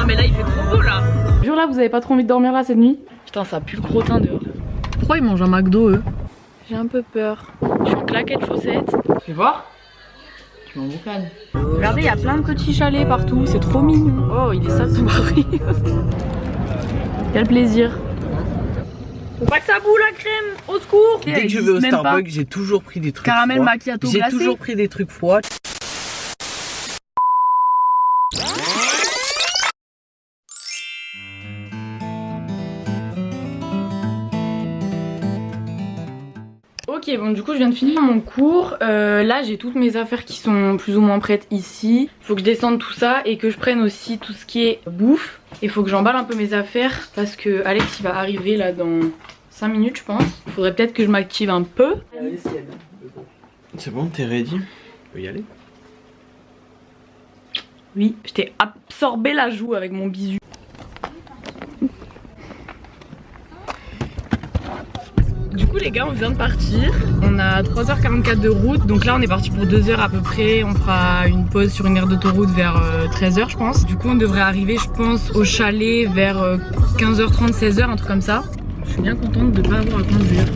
Non mais là il fait trop beau là. Jure là, vous avez pas trop envie de dormir là cette nuit? Putain ça pue le crottin dehors. Pourquoi ils mangent un McDo eux? J'ai un peu peur. Je suis en claquettes chaussettes. Tu veux voir? Tu m'en boucanes. Regardez, il y a plein de petits chalets partout, c'est trop mignon. Oh, il est sale ce mari. Quel plaisir. Faut pas que ça boue la crème, au secours. Dès que je vais au Starbucks, j'ai toujours pris des trucs caramel froids. macchiato glacé. J'ai toujours pris des trucs froids. Ok, bon du coup je viens de finir mon cours. Là j'ai toutes mes affaires qui sont plus ou moins prêtes ici. Faut que je descende tout ça et que je prenne aussi tout ce qui est bouffe. Et faut que j'emballe un peu mes affaires parce que Alex il va arriver là dans 5 minutes je pense. Il faudrait peut-être que je m'active un peu. C'est bon, t'es ready? On peut y aller? Oui, je t'ai absorbé la joue avec mon bisu. Du coup les gars on vient de partir, on a 3h44 de route, donc là on est parti pour 2 heures à peu près, on fera une pause sur une aire d'autoroute vers 13h je pense. Du coup on devrait arriver je pense au chalet vers 15h30, 16h, un truc comme ça. Je suis bien contente de pas avoir à conduire.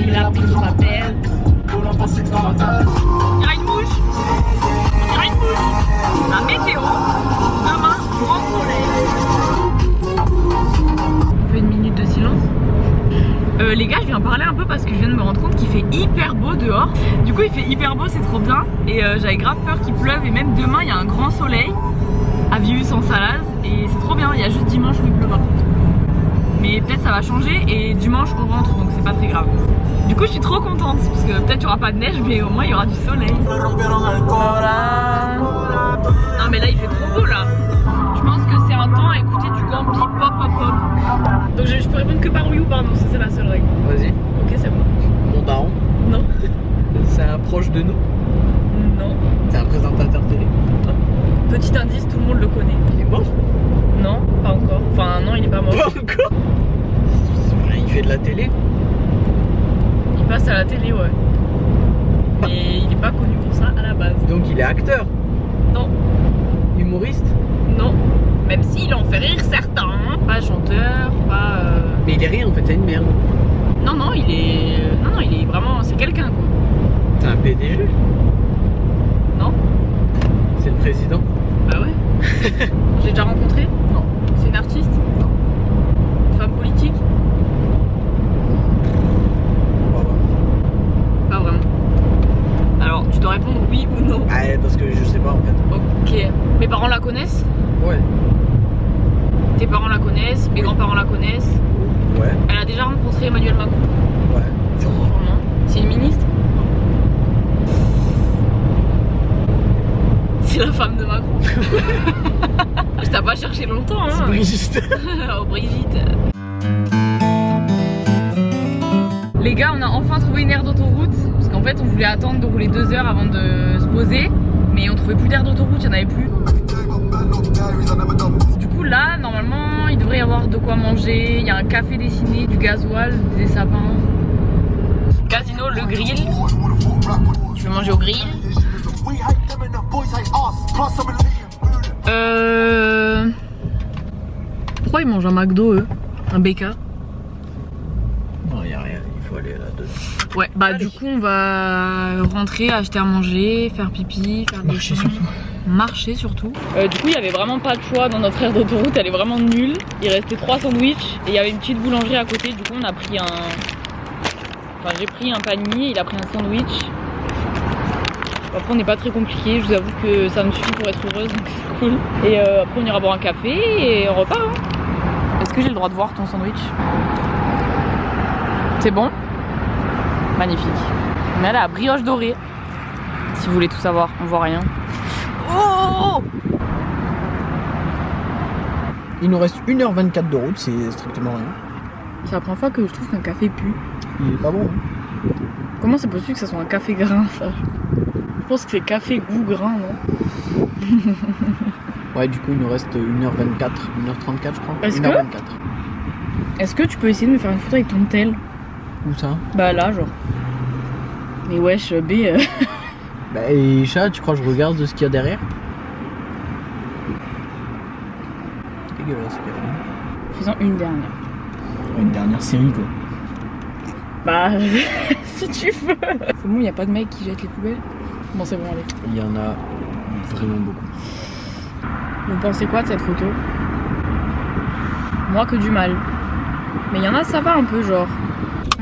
Il a pris son appel. Il y a une mouche. Il y a une mouche. La météo. Demain, grand soleil. On fait une minute de silence. Les gars, je viens parler un peu parce que je viens de me rendre compte qu'il fait hyper beau dehors. Du coup, il fait hyper beau, c'est trop bien. Et j'avais grave peur qu'il pleuve. Et même demain, il y a un grand soleil à Vius-en-Salaz. Et c'est trop bien. Il y a juste dimanche où il pleut par contre. Mais peut-être ça va changer et dimanche on rentre donc c'est pas très grave. Du coup je suis trop contente parce que peut-être il y aura pas de neige mais au moins il y aura du soleil. Voilà. Non mais là il fait trop beau là. Je pense que c'est un temps à écouter du Gambi pop pop pop. Donc je peux répondre que par oui ou par non, ça c'est la seule règle. Vas-y. Ok c'est bon. Mon daron? Non. C'est un proche de nous? Non. C'est un présentateur télé? Petit indice, tout le monde le connaît. Il est mort? Non, pas encore. Enfin non il est pas mort. Pas encore? Il fait de la télé? Il passe à la télé ouais. Mais il est pas connu pour ça à la base. Donc il est acteur? Non. Humoriste? Non. Même s'il en fait rire certains. Hein. Pas chanteur, pas... Mais il est rien en fait, c'est une merde. Non, non, il est... Non, non, il est vraiment... C'est quelqu'un quoi. C'est un PDG? Non. C'est le président? Bah ouais. J'ai déjà rencontré? Non. C'est une artiste? Non. Une femme politique? Pas vraiment. Alors, tu dois répondre oui ou non. Ah, parce que je sais pas en fait. Ok. Mes parents la connaissent? Ouais. Tes parents la connaissent? Mes grands-parents la connaissent? Ouais. Elle a déjà rencontré Emmanuel Macron? Ouais. Sûrement. Sûrement. C'est une ministre? C'est la femme de Macron. Je t'ai pas cherché longtemps hein. C'est Brigitte. Oh Brigitte. Les gars on a enfin trouvé une aire d'autoroute. Parce qu'en fait on voulait attendre de rouler 2 heures avant de se poser. Mais on trouvait plus d'aire d'autoroute, il n'y en avait plus. Du coup là normalement il devrait y avoir de quoi manger. Il y a un café dessiné, du gasoil, des sapins. Casino, le grill. Je vais manger au grill. Pourquoi ils mangent un McDo eux? Un BK? Non, y a rien, il faut aller là-dedans. Ouais, bah du coup on va rentrer, acheter à manger, faire pipi, faire des Marcher choses. surtout. Marcher surtout. Du coup il y avait vraiment pas de choix dans notre aire d'autoroute, elle est vraiment nulle. Il restait 3 sandwichs et il y avait une petite boulangerie à côté, du coup on a pris un... Enfin j'ai pris un panier, il a pris un sandwich. Après on n'est pas très compliqué, je vous avoue que ça me suffit pour être heureuse donc c'est cool. Et après on ira boire un café et on repart hein. Est-ce que j'ai le droit de voir ton sandwich? C'est bon? Magnifique. On est allé à brioche dorée. Si vous voulez tout savoir, on voit rien. Oh! Il nous reste 1h24 de route, c'est strictement rien. C'est la première fois que je trouve qu'un café pue. Il est pas bon. Hein. Comment c'est possible que ça soit un café grain ça? Je pense que c'est café goût grain non? Ouais du coup il nous reste 1h24, 1h34 je crois. Est-ce 1h24. Est-ce que tu peux essayer de me faire une photo avec ton tel? Où ça? Bah là genre. Mais wesh, B. Bah et chat, tu crois que je regarde ce qu'il y a derrière? Dégueulasse quand même. Faisons une dernière. Une dernière série quoi. Bah, si tu veux. C'est bon, y a pas de mec qui jette les poubelles? Bon, c'est bon, allez. Il y en a vraiment beaucoup. Vous pensez quoi de cette photo? Moi, que du mal. Mais il y en a, ça va un peu, genre.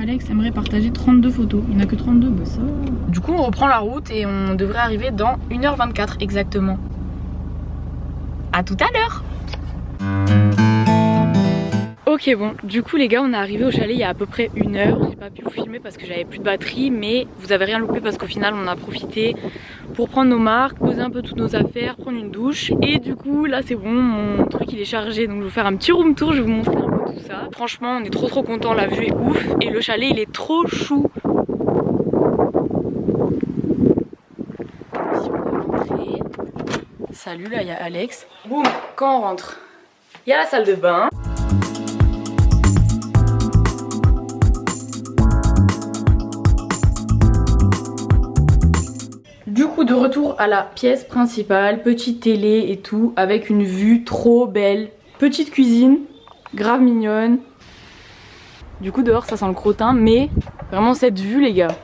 Alex aimerait partager 32 photos. Il n'y en a que 32, bah ça. Du coup, on reprend la route et on devrait arriver dans 1h24 exactement. À tout à l'heure! Ok, bon, du coup, les gars, on est arrivé au chalet il y a à peu près 1 heure. J'ai pas pu vous filmer parce que j'avais plus de batterie, mais vous avez rien loupé parce qu'au final, on a profité pour prendre nos marques, poser un peu toutes nos affaires, prendre une douche. Et du coup, là, c'est bon, mon truc il est chargé. Donc, je vais vous faire un petit room tour, je vais vous montrer un peu tout ça. Franchement, on est trop contents, la vue est ouf. Et le chalet, il est trop chou. Si on va rentrer. Salut, là, il y a Alex. Boum, quand on rentre, il y a la salle de bain. Du coup, de retour à la pièce principale, petite télé et tout, avec une vue trop belle. Petite cuisine, grave mignonne. Du coup, dehors, ça sent le crottin, mais vraiment cette vue, les gars.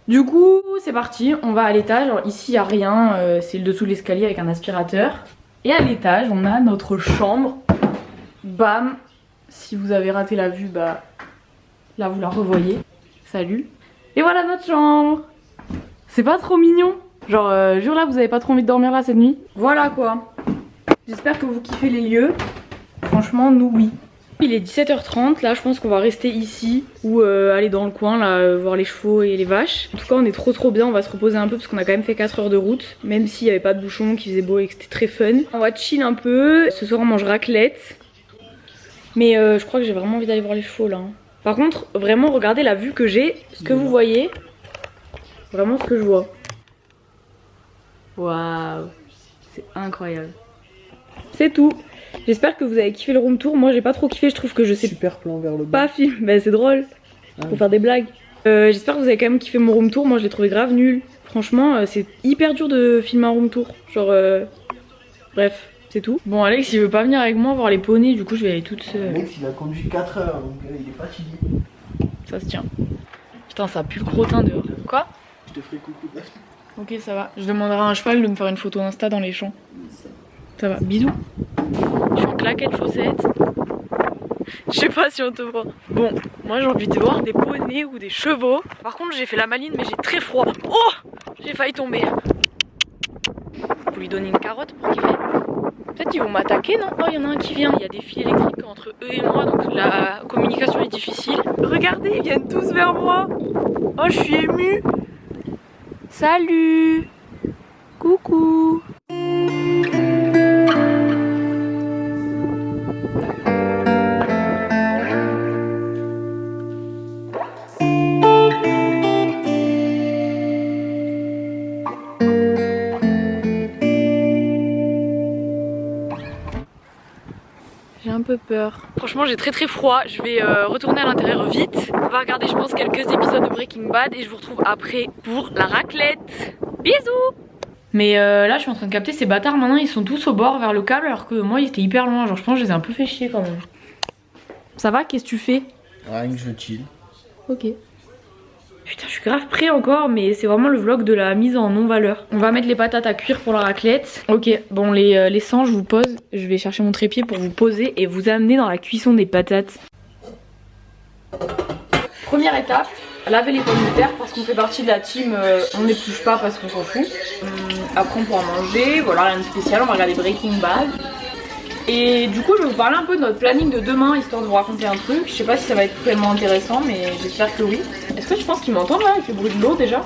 Du coup, c'est parti, on va à l'étage. Alors ici, il n'y a rien, c'est le dessous de l'escalier avec un aspirateur. Et à l'étage, on a notre chambre. Bam! Si vous avez raté la vue, bah... là vous la revoyez, salut. Et voilà notre chambre. C'est pas trop mignon? Genre jure là vous avez pas trop envie de dormir là cette nuit? Voilà quoi. J'espère que vous kiffez les lieux. Franchement nous oui. Il est 17h30, là je pense qu'on va rester ici ou aller dans le coin là voir les chevaux et les vaches. En tout cas on est trop bien, on va se reposer un peu parce qu'on a quand même fait 4 heures de route. Même s'il n'y avait pas de bouchon, qu'il faisait beau et que c'était très fun. On va chill un peu, ce soir on mange raclette. Mais je crois que j'ai vraiment envie d'aller voir les chevaux là. Par contre, vraiment, regardez la vue que j'ai, ce que vous voyez. Vraiment ce que je vois. Waouh, c'est incroyable. C'est tout. J'espère que vous avez kiffé le room tour. Moi, j'ai pas trop kiffé, je trouve que je sais Super plan vers le bas. pas film. Ben, c'est drôle. Pour faire des blagues. J'espère que vous avez quand même kiffé mon room tour. Moi, je l'ai trouvé grave nul. Franchement, c'est hyper dur de filmer un room tour. Genre, bref. C'est tout. Bon, Alex il veut pas venir avec moi voir les poneys, du coup je vais aller toute seule. Alex il a conduit 4 heures donc il est fatigué. Ça se tient. Putain, ça pue le crottin dehors. Quoi? Je te ferai coucou. Ok, ça va. Je demanderai à un cheval de me faire une photo Insta dans les champs. Ça va, bisous. Je suis en claquettes chaussettes. Je sais pas si on te voit. Bon, moi j'ai envie de voir des poneys ou des chevaux. Par contre, j'ai fait la maline, mais j'ai très froid. Oh! J'ai failli tomber. Faut lui donner une carotte pour qu'il vienne. Peut-être ils vont m'attaquer, non? Oh, il y en a un qui vient. Il y a des fils électriques entre eux et moi, donc la communication est difficile. Regardez, ils viennent tous vers moi. Oh, je suis émue. Salut. Coucou. J'ai un peu peur. Franchement j'ai très froid, je vais retourner à l'intérieur vite. On va regarder je pense quelques épisodes de Breaking Bad et je vous retrouve après pour la raclette. Bisous. Mais là je suis en train de capter ces bâtards maintenant ils sont tous au bord vers le câble alors que moi ils étaient hyper loin. Genre je pense que je les ai un peu fait chier quand même. Ça va? Qu'est-ce que tu fais? Rien que je chill. Ok. Putain je suis grave prêt encore mais c'est vraiment le vlog de la mise en non-valeur. On va mettre les patates à cuire pour la raclette. Ok bon les sangs je vous pose. Je vais chercher mon trépied pour vous poser et vous amener dans la cuisson des patates. Première étape, laver les pommes de terre parce qu'on fait partie de la team on n'épluche pas parce qu'on s'en fout. Après on pourra manger, voilà rien de spécial, on va regarder Breaking Bad. Et du coup je vais vous parler un peu de notre planning de demain histoire de vous raconter un truc. Je sais pas si ça va être tellement intéressant mais j'espère que oui. Est-ce que tu penses qu'ils m'entendent là? Il fait bruit de l'eau déjà?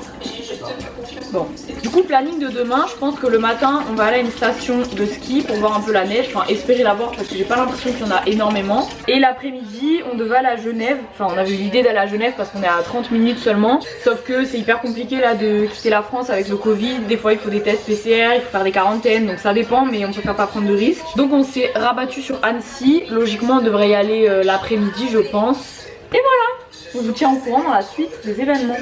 Bon, du coup, le planning de demain, je pense que le matin, on va aller à une station de ski pour voir un peu la neige, enfin espérer la voir parce que j'ai pas l'impression qu'il y en a énormément. Et l'après-midi, on devait aller à Genève, enfin on avait eu l'idée d'aller à Genève parce qu'on est à 30 minutes seulement. Sauf que c'est hyper compliqué là de quitter la France avec le Covid, des fois il faut des tests PCR, il faut faire des quarantaines, donc ça dépend mais on préfère pas prendre de risques. Donc on s'est rabattu sur Annecy, logiquement on devrait y aller l'après-midi je pense. Et voilà, on vous tient au courant dans la suite des événements.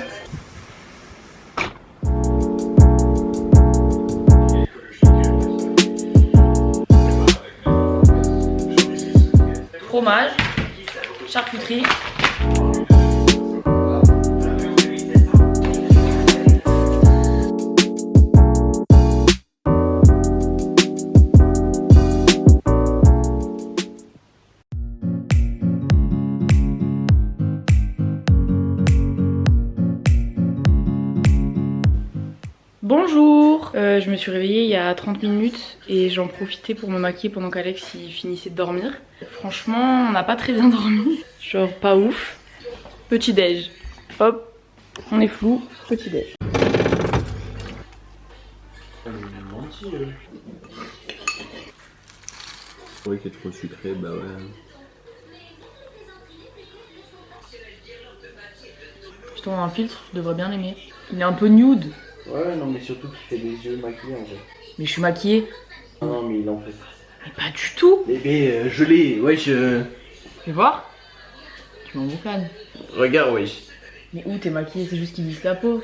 Fromage, charcuterie. Bonjour, je me suis réveillée il y a 30 minutes et j'en profitais pour me maquiller pendant qu'Alex il finissait de dormir. Franchement, on n'a pas très bien dormi, genre pas ouf. Petit déj, hop, on est flou, petit déj. C'est vrai qu'il est trop sucré, bah ouais. Je tourne un filtre, je devrais bien l'aimer. Il est un peu nude. Ouais, non, mais surtout qu'il fait des yeux maquillés en fait. Mais je suis maquillée. Non, mais il en fait. Mais pas du tout. Bébé, je l'ai, wesh. Fais voir. Tu m'en boucanes. Regarde, wesh. Mais où t'es maquillée, c'est juste qu'il visse la peau.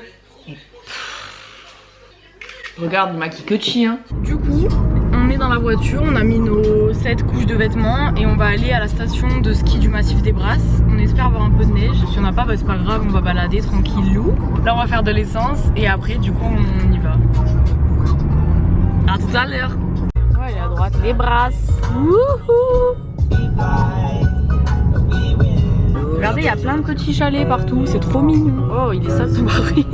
Regarde, il maquille que chi hein. Du coup, on est dans la voiture, on a mis nos 7 couches de vêtements et on va aller à la station de ski du massif des Brasses. On espère avoir un peu de neige. Si on n'a pas, bah c'est pas grave, on va balader tranquillou. Là on va faire de l'essence et après du coup on y va. À tout à l'heure. Ouais, à droite les Brasses. Wouhou. Regardez, il y a plein de petits chalets partout, c'est trop mignon. Oh, il est sale de Marie.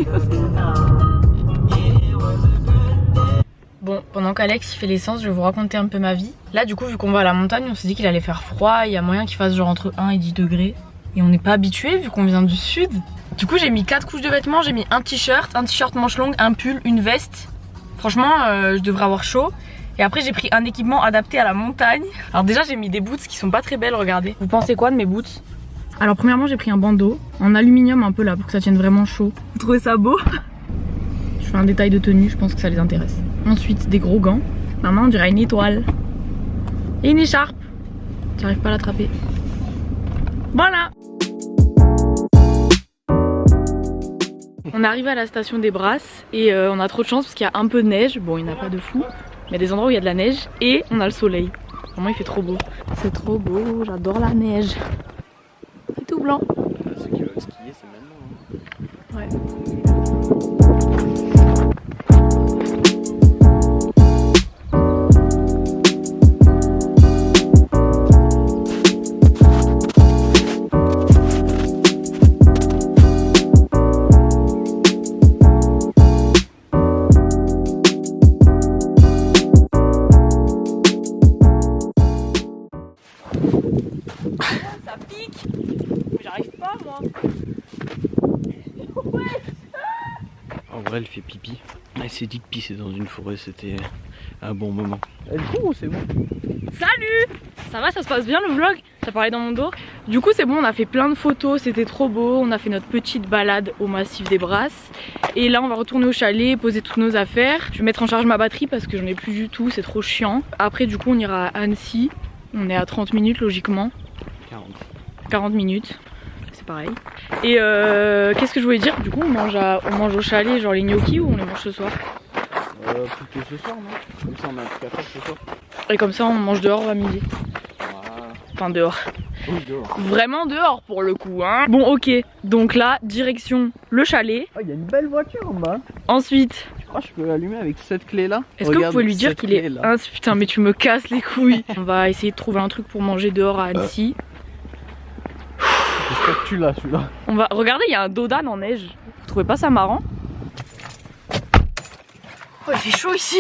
Bon, pendant qu'Alex il fait l'essence, je vais vous raconter un peu ma vie. Là du coup, vu qu'on va à la montagne, on s'est dit qu'il allait faire froid. Il y a moyen qu'il fasse genre entre 1 et 10 degrés. Et on n'est pas habitué vu qu'on vient du sud. Du coup, j'ai mis 4 couches de vêtements. J'ai mis un t-shirt manche longue, un pull, une veste. Franchement, je devrais avoir chaud. Et après, j'ai pris un équipement adapté à la montagne. Alors déjà, j'ai mis des boots qui sont pas très belles, regardez. Vous pensez quoi de mes boots? Alors premièrement, j'ai pris un bandeau en aluminium un peu là pour que ça tienne vraiment chaud. Vous trouvez ça beau? Je fais un détail de tenue, je pense que ça les intéresse. Ensuite, des gros gants. Maman, on dirait une étoile. Et une écharpe. J'arrive pas à l'attraper. Voilà. On est arrivé à la station des Brasses et on a trop de chance parce qu'il y a un peu de neige. Bon, il n'y en a pas de fou, mais il y a des endroits où il y a de la neige et on a le soleil. Vraiment, il fait trop beau. C'est trop beau, j'adore la neige. C'est tout blanc. Ceux qui veulent skier, c'est maintenant. Ouais. Ça pique. Mais j'arrive pas moi. Ouais. En vrai, elle fait pipi. Elle s'est dit que pisser dans une forêt, c'était un bon moment. Elle trouve, c'est bon. Salut. Ça va, ça se passe bien le vlog? Ça parlait dans mon dos. Du coup c'est bon, on a fait plein de photos, c'était trop beau. On a fait notre petite balade au massif des Brasses. Et là on va retourner au chalet, poser toutes nos affaires. Je vais mettre en charge ma batterie parce que j'en ai plus du tout, c'est trop chiant. Après du coup on ira à Annecy. On est à 30 minutes logiquement. 40 minutes, c'est pareil. Et qu'est-ce que je voulais dire? Du coup on mange au chalet genre les gnocchis ou on les mange ce soir? Plutôt ce soir, non? Comme ça on a un truc à faire ce soir. Et comme ça on mange dehors à midi. Voilà. Enfin dehors. Oui, dehors. Vraiment dehors pour le coup hein. Bon ok, donc là direction le chalet. Oh, il y a une belle voiture en bas. Ensuite, Tu crois que je peux l'allumer avec cette clé là? est-ce que vous pouvez lui dire qu'il est... Ah, putain mais tu me casses les couilles. On va essayer de trouver un truc pour manger dehors à Annecy. J'espère que tu l'as celui-là. On va... Regardez, il y a un dos d'âne en neige. Vous trouvez pas ça marrant? Oh, il fait chaud ici.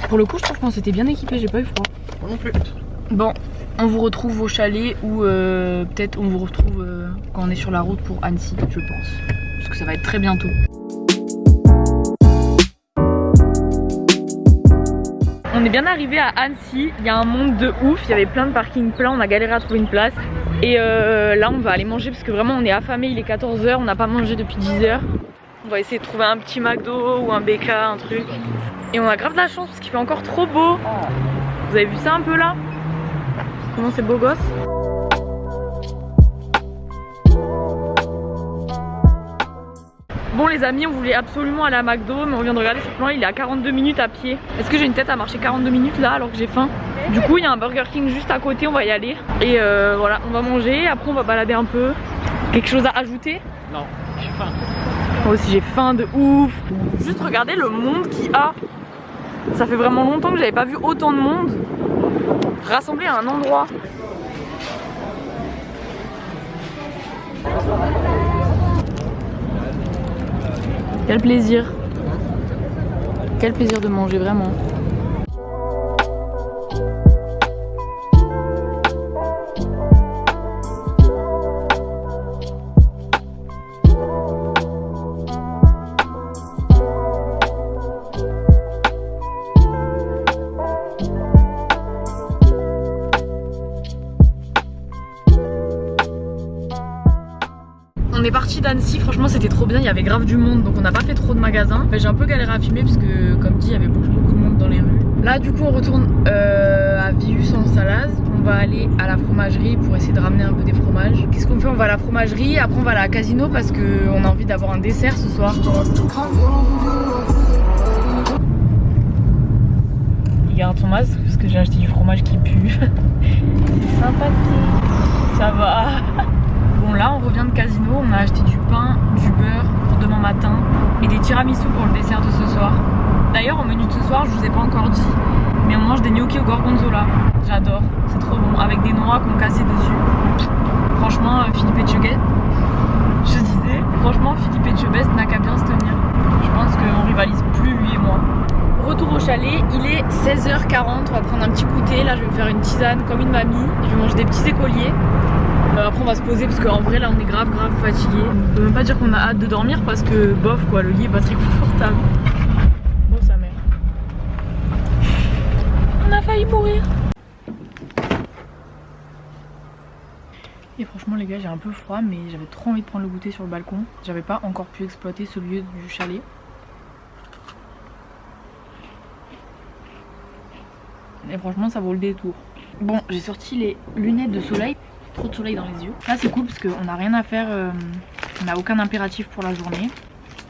Pour le coup, je trouve qu'on s'était bien équipé, j'ai pas eu froid. Moi non plus. Bon, on vous retrouve au chalet ou peut-être on vous retrouve quand on est sur la route pour Annecy, je pense. Parce que ça va être très bientôt. On est bien arrivé à Annecy, il y a un monde de ouf, il y avait plein de parkings pleins, on a galéré à trouver une place. Et là on va aller manger parce que vraiment on est affamé, il est 14 h, on n'a pas mangé depuis 10 h. On va essayer de trouver un petit McDo ou un BK, un truc. Et on a grave de la chance parce qu'il fait encore trop beau. Vous avez vu ça un peu là? Comment c'est beau gosse. Bon les amis, on voulait absolument aller à McDo, mais on vient de regarder sur le plan, il est à 42 minutes à pied. Est-ce que j'ai une tête à marcher 42 minutes là alors que j'ai faim? Du coup il y a un Burger King juste à côté, on va y aller. Et voilà, on va manger, après on va balader un peu. Quelque chose à ajouter? Non, j'ai faim. Moi aussi j'ai faim de ouf. Juste regardez le monde qu'il y a. Ça fait vraiment longtemps que j'avais pas vu autant de monde rassemblé à un endroit. Quel plaisir. Quel plaisir de manger vraiment. On est parti d'Annecy, franchement c'était trop bien, il y avait grave du monde donc on n'a pas fait trop de magasins. J'ai un peu galéré à filmer parce que comme dit il y avait beaucoup de monde dans les rues. Là du coup on retourne à Vius en Salaz, on va aller à la fromagerie pour essayer de ramener un peu des fromages. Qu'est-ce qu'on fait? On va à la fromagerie, après on va aller à Casino parce qu'on a envie d'avoir un dessert ce soir. Il garde son masque parce que j'ai acheté du fromage qui pue. C'est sympathique, ça va. Bon là on revient de Casino, on a acheté du pain, du beurre pour demain matin et des tiramisu pour le dessert de ce soir. D'ailleurs au menu de ce soir je vous ai pas encore dit, mais on mange des gnocchis au gorgonzola. J'adore, c'est trop bon, avec des noix qu'on cassait dessus. Franchement Philippe Etchebest, je disais, franchement Philippe Etchebest n'a qu'à bien se tenir. Je pense qu'on rivalise plus lui et moi. Retour au chalet, il est 16 h 40, on va prendre un petit goûter. Là je vais me faire une tisane comme une mamie, je vais manger des petits écoliers. Après on va se poser parce qu'en vrai là on est grave fatigué. On peut même pas dire qu'on a hâte de dormir parce que bof quoi, le lit est pas très confortable. Oh sa mère. On a failli mourir. Et franchement les gars j'ai un peu froid mais j'avais trop envie de prendre le goûter sur le balcon. J'avais pas encore pu exploiter ce lieu du chalet. Et franchement ça vaut le détour. Bon j'ai sorti les lunettes de soleil. Trop de soleil dans les yeux. Là c'est cool parce qu'on n'a rien à faire, on n'a aucun impératif pour la journée.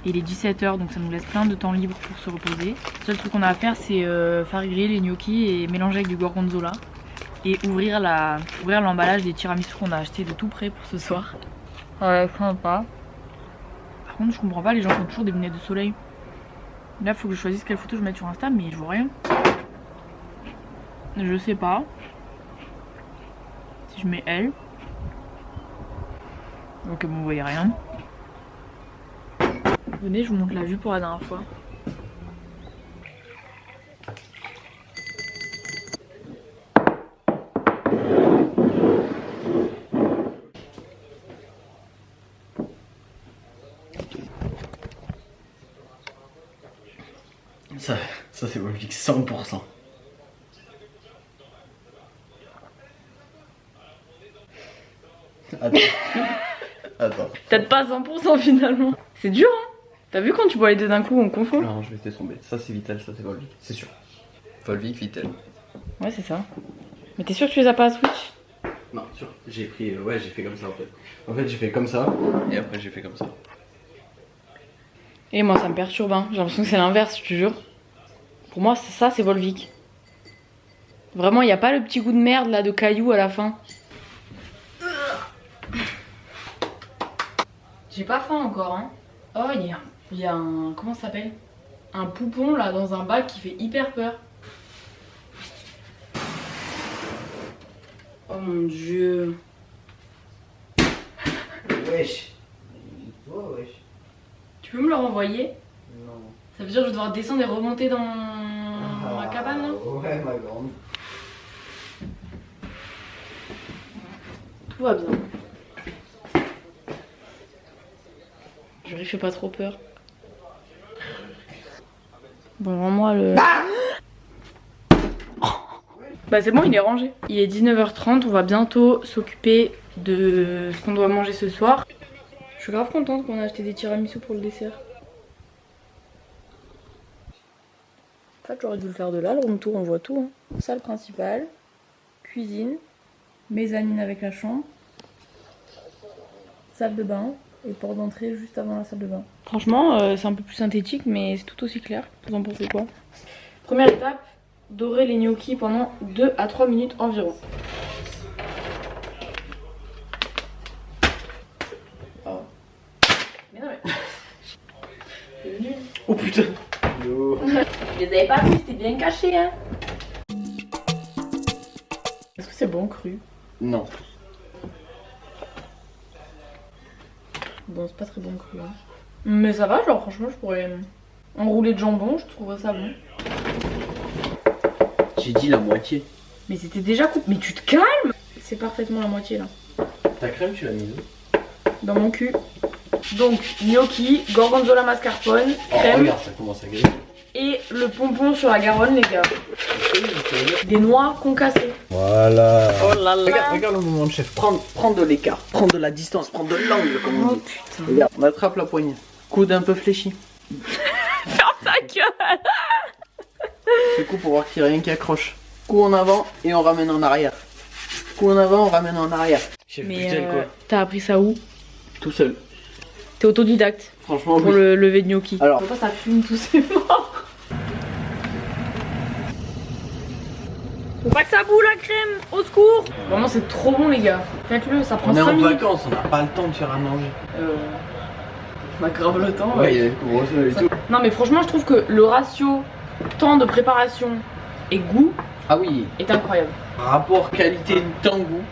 Et il est 17 h donc ça nous laisse plein de temps libre pour se reposer. Le seul truc qu'on a à faire c'est faire griller les gnocchis et mélanger avec du gorgonzola. Et ouvrir l'emballage des tiramisu qu'on a acheté de tout près pour ce soir. Ouais, sympa. Par contre je comprends pas, les gens font toujours des lunettes de soleil. Là faut que je choisisse quelle photo je mets sur Insta mais je vois rien. Je sais pas. Je mets elle. Ok bon vous voyez rien. Venez je vous montre la vue pour la dernière fois. Ça c'est Volvic 100%. Attends. Peut-être pas 100% finalement. C'est dur hein. T'as vu quand tu bois les deux d'un coup on confond? Non je vais laisser tomber. Ça c'est Vital, ça c'est Volvic, c'est sûr. Volvic, Vital. Ouais c'est ça. Mais t'es sûr que tu les as pas à Switch? Non sûr. J'ai pris, ouais j'ai fait comme ça en fait. En fait j'ai fait comme ça et après j'ai fait comme ça. Et moi ça me perturbe hein. J'ai l'impression que c'est l'inverse je te jure. Pour moi ça c'est Volvic. Vraiment il y a pas le petit goût de merde là de cailloux à la fin. J'ai pas faim encore hein. Oh il y a un... comment ça s'appelle? Un poupon là dans un bac qui fait hyper peur. Oh mon dieu. Wesh. Oh wesh. Tu peux me le renvoyer? Non. Ça veut dire que je vais devoir descendre et remonter dans ma cabane là? Ouais ma grande. Tout va bien. Je lui fais pas trop peur. Bon, rends-moi le... Bah c'est bon, il est rangé. Il est 19h30, on va bientôt s'occuper de ce qu'on doit manger ce soir. Je suis grave contente qu'on a acheté des tiramisu pour le dessert. En fait j'aurais dû le faire de là, le room tour on voit tout. Hein. Salle principale, cuisine, mezzanine avec la chambre, salle de bain et porte d'entrée juste avant la salle de bain. Franchement c'est un peu plus synthétique mais c'est tout aussi clair. Vous en pensez quoi? Première étape, dorer les gnocchis pendant 2 à 3 minutes environ. Oh. Mais non mais... C'est nul. Oh putain. Vous les avez pas vus, c'était bien caché hein. Est-ce que c'est bon cru? Non. Bon c'est pas très bon cru hein. Mais ça va, genre franchement je pourrais enrouler de jambon, je trouverais ça bon. J'ai dit la moitié. Mais c'était déjà coupé. Mais tu te calmes. C'est parfaitement la moitié là. Ta crème tu l'as mise où? Dans mon cul. Donc gnocchi, gorgonzola mascarpone, crème. Oh, regarde, ça commence à gagner. Et le pompon sur la Garonne les gars. Des noix concassées. Voilà. Oh là là. Regarde le moment de chef. Prends de l'écart, prends de la distance, prends de l'angle comme on Oh dit. putain. Regarde, on attrape la poignée. Coude un peu fléchi. Ferme ta gueule. Ce coup pour voir qu'il n'y a rien qui accroche. Coup en avant et on ramène en arrière. Coup en avant, on ramène en arrière. Chef Mais t'as appris ça où? Tout seul. T'es autodidacte Franchement, pour oui. le lever de gnocchi. Alors. Pourquoi ça fume tous ces morts? Faut pas que ça boue la crème, au secours. Vraiment c'est trop bon les gars. Faites-le, ça prend On est 5 en minutes. vacances, on n'a pas le temps de faire à manger. On a grave le temps. Ouais, il y a le couvre-feu et tout. Non mais franchement je trouve que le ratio temps de préparation et goût Ah oui, est incroyable. rapport qualité temps goût.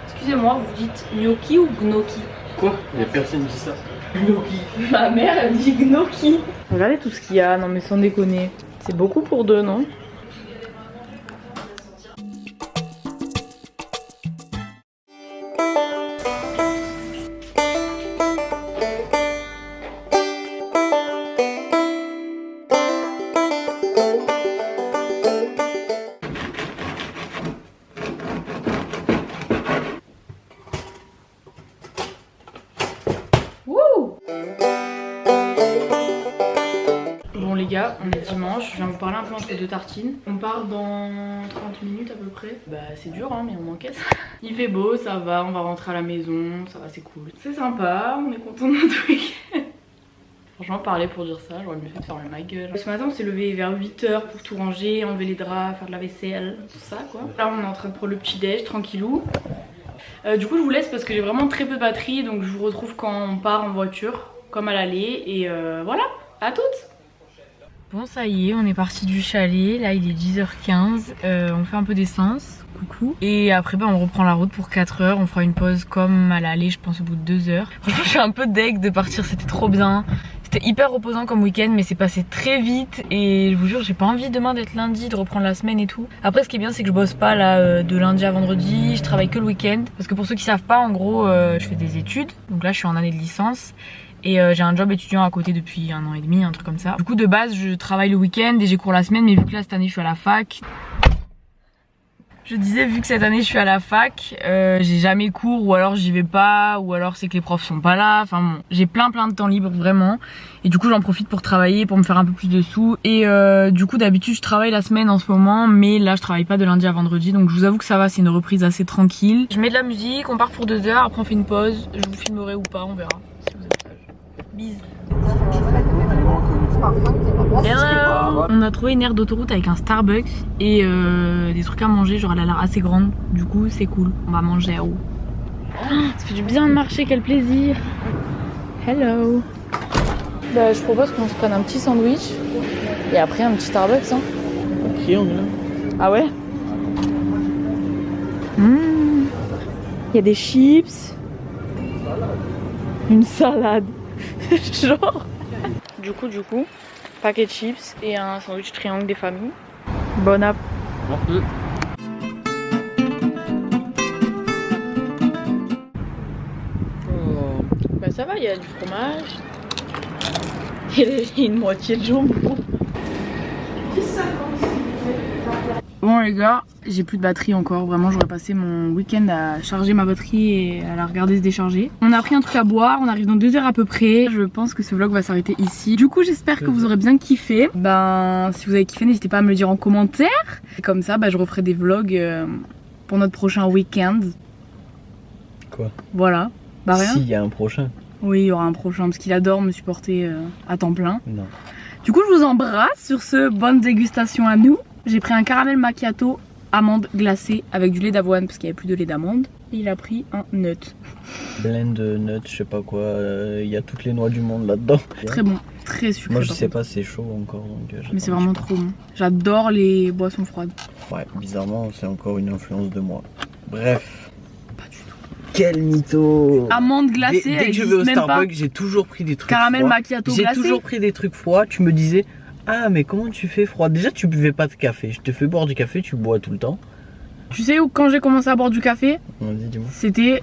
Excusez-moi, vous dites gnocchi ou gnocchi? Quoi? Il y a personne qui dit ça. Gnocchi. Ma mère elle dit gnocchi. Regardez tout ce qu'il y a, non mais sans déconner. C'est beaucoup pour deux, non? Bon les gars, on est dimanche, je viens vous parler un peu entre deux tartines. On part dans 30 minutes à peu près. Bah c'est dur hein, mais on encaisse. Il fait beau, ça va, on va rentrer à la maison, ça va, c'est cool. C'est sympa, on est content de notre week-end. Franchement parler pour dire ça, j'aurais mieux fait de fermer ma gueule. Ce matin on s'est levé vers 8 h pour tout ranger, enlever les draps, faire de la vaisselle, tout ça quoi. Là on est en train de prendre le petit déj, tranquillou. Du coup je vous laisse parce que j'ai vraiment très peu de batterie, donc je vous retrouve quand on part en voiture, comme à l'aller, et voilà, à toutes. Bon ça y est, on est parti du chalet, là il est 10h15, on fait un peu d'essence, coucou. Et après on reprend la route pour 4 h, on fera une pause comme à l'aller je pense au bout de 2 h. Franchement je suis un peu deg de partir, c'était trop bien. C'était hyper reposant comme week-end mais c'est passé très vite et je vous jure j'ai pas envie demain d'être lundi, de reprendre la semaine et tout. Après ce qui est bien c'est que je bosse pas là de lundi à vendredi, je travaille que le week-end. Parce que pour ceux qui savent pas en gros je fais des études, donc là je suis en année de licence. Et j'ai un job étudiant à côté depuis 1 an et demi, un truc comme ça. Du coup de base je travaille le week-end et j'ai cours la semaine, mais vu que là cette année je suis à la fac. Je disais vu que cette année je suis à la fac, j'ai jamais cours ou alors j'y vais pas, ou alors c'est que les profs sont pas là. Enfin bon, j'ai plein de temps libre vraiment. Et du coup j'en profite pour travailler, pour me faire un peu plus de sous. Et du coup d'habitude je travaille la semaine en ce moment, mais là je travaille pas de lundi à vendredi. Donc je vous avoue que ça va, c'est une reprise assez tranquille. Je mets de la musique, on part pour 2 heures, après on fait une pause. Je vous filmerai ou pas, on verra. Si vous êtes sage. Bisous. Hello. On a trouvé une aire d'autoroute avec un Starbucks et des trucs à manger, genre elle a l'air assez grande, du coup c'est cool, on va manger à haut. Ça fait du bien de marcher, quel plaisir. Hello. Bah je propose qu'on se prenne un petit sandwich et après un petit Starbucks hein. Ok, on est là. Ah ouais. Il y a des chips, une salade, genre. Du coup, paquet de chips et un sandwich triangle des familles. Bon app. Bah ça va, il y a du fromage. Il y a une moitié de jambon. Bon Bon les gars, j'ai plus de batterie encore, vraiment j'aurais passé mon week-end à charger ma batterie et à la regarder se décharger. On a pris un truc à boire, on arrive dans 2 heures à peu près. Je pense que ce vlog va s'arrêter ici. Du coup j'espère que vous aurez bien kiffé. Ben si vous avez kiffé n'hésitez pas à me le dire en commentaire. Et comme ça je referai des vlogs pour notre prochain week-end. Quoi? Voilà, bah rien. S'il y a un prochain. Oui il y aura un prochain parce qu'il adore me supporter à temps plein. Non. Du coup je vous embrasse sur ce, bonne dégustation à nous. J'ai pris un caramel macchiato amande glacée avec du lait d'avoine parce qu'il n'y avait plus de lait d'amande. Et il a pris un nut. Blend de nuts, je sais pas quoi, il y a toutes les noix du monde là-dedans. Très bon, très sucré. Moi je sais pas, c'est chaud encore donc mais c'est vraiment trop bon. J'adore les boissons froides. Ouais, bizarrement c'est encore une influence de moi. Bref. Pas du tout. Quel mytho! Amande glacée, Dès que je vais au Starbucks, j'ai toujours pris des trucs caramel froids. macchiato glacé. J'ai toujours pris des trucs froids, tu me disais ah mais comment tu fais froid? Déjà tu buvais pas de café, je te fais boire du café, tu bois tout le temps. Tu sais où quand j'ai commencé à boire du café? Vas-y dis-moi. C'était